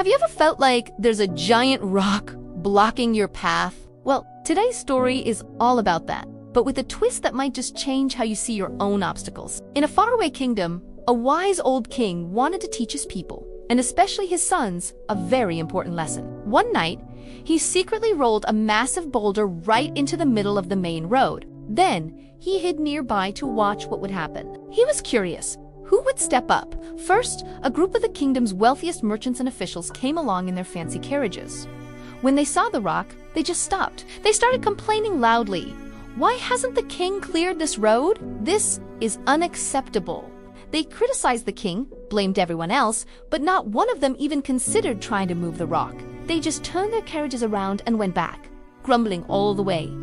Have you ever felt like there's a giant rock blocking your path? Well, today's story is all about that, but with a twist that might just change how you see your own obstacles. In a faraway kingdom, a wise old king wanted to teach his people, and especially his sons, a very important lesson. One night, he secretly rolled a massive boulder right into the middle of the main road. Then, he hid nearby to watch what would happen. He was curious. Who would step up? First, a group of the kingdom's wealthiest merchants and officials came along in their fancy carriages. When they saw the rock, they just stopped. They started complaining loudly. Why hasn't the king cleared this road? This is unacceptable. They criticized the king, blamed everyone else, but not one of them even considered trying to move the rock. They just turned their carriages around and went back, grumbling all the way.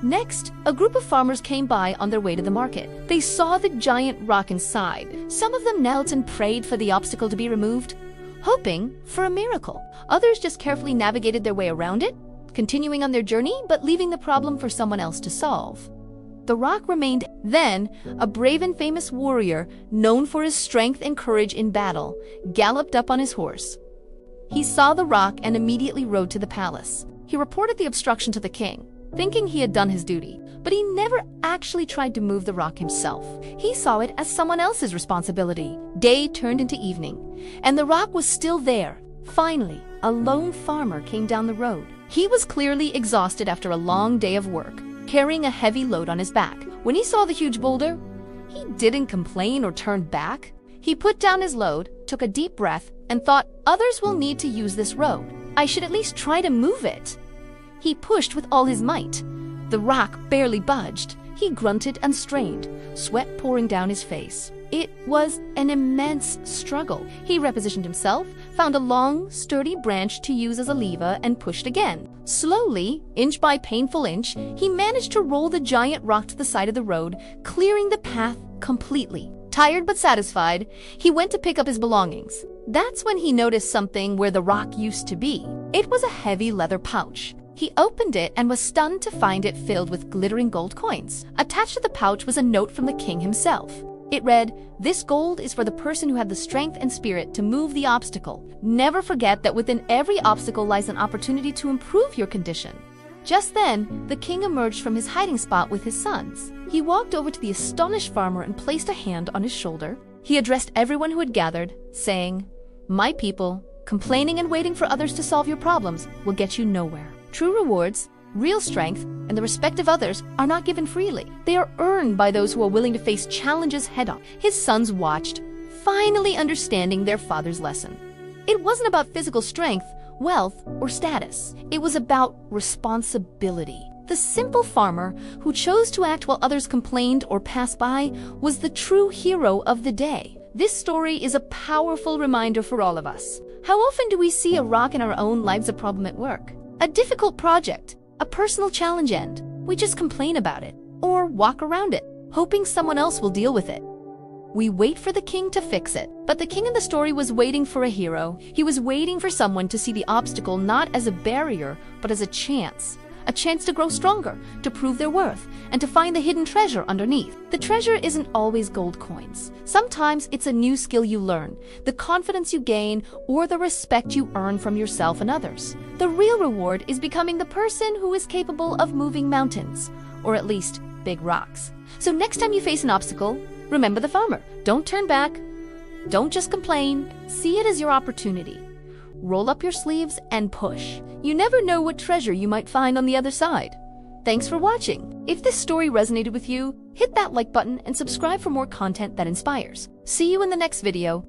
Next, a group of farmers came by on their way to the market. They saw the giant rock inside. Some of them knelt and prayed for the obstacle to be removed, hoping for a miracle. Others just carefully navigated their way around it, continuing on their journey but leaving the problem for someone else to solve. The rock remained. Then, a brave and famous warrior, known for his strength and courage in battle, galloped up on his horse. He saw the rock and immediately rode to the palace. He reported the obstruction to the king, thinking he had done his duty, but he never actually tried to move the rock himself. He saw it as someone else's responsibility. Day turned into evening, and the rock was still there. Finally, a lone farmer came down the road. He was clearly exhausted after a long day of work, carrying a heavy load on his back. When he saw the huge boulder, he didn't complain or turn back. He put down his load, took a deep breath, and thought, others will need to use this road. I should at least try to move it. He pushed with all his might. The rock barely budged. He grunted and strained, sweat pouring down his face. It was an immense struggle. He repositioned himself, found a long, sturdy branch to use as a lever, and pushed again. Slowly, inch by painful inch, he managed to roll the giant rock to the side of the road, clearing the path completely. Tired but satisfied, he went to pick up his belongings. That's when he noticed something where the rock used to be. It was a heavy leather pouch. He opened it and was stunned to find it filled with glittering gold coins. Attached to the pouch was a note from the king himself. It read, "This gold is for the person who had the strength and spirit to move the obstacle. Never forget that within every obstacle lies an opportunity to improve your condition." Just then, the king emerged from his hiding spot with his sons. He walked over to the astonished farmer and placed a hand on his shoulder. He addressed everyone who had gathered, saying, "My people, complaining and waiting for others to solve your problems will get you nowhere. True rewards, real strength, and the respect of others are not given freely. They are earned by those who are willing to face challenges head-on." His sons watched, finally understanding their father's lesson. It wasn't about physical strength, wealth, or status. It was about responsibility. The simple farmer who chose to act while others complained or passed by was the true hero of the day. This story is a powerful reminder for all of us. How often do we see a rock in our own lives, a problem at work, a difficult project, a personal challenge end? We just complain about it or walk around it, hoping someone else will deal with it. We wait for the king to fix it. But the king in the story was waiting for a hero. He was waiting for someone to see the obstacle not as a barrier, but as a chance to grow stronger, to prove their worth, and to find the hidden treasure underneath. The treasure isn't always gold coins. Sometimes it's a new skill you learn, the confidence you gain, or the respect you earn from yourself and others. The real reward is becoming the person who is capable of moving mountains, or at least big rocks. So next time you face an obstacle, remember the farmer. Don't turn back. Don't just complain. See it as your opportunity. Roll up your sleeves and push. You never know what treasure you might find on the other side. Thanks for watching. If this story resonated with you, hit that like button and subscribe for more content that inspires. See you in the next video.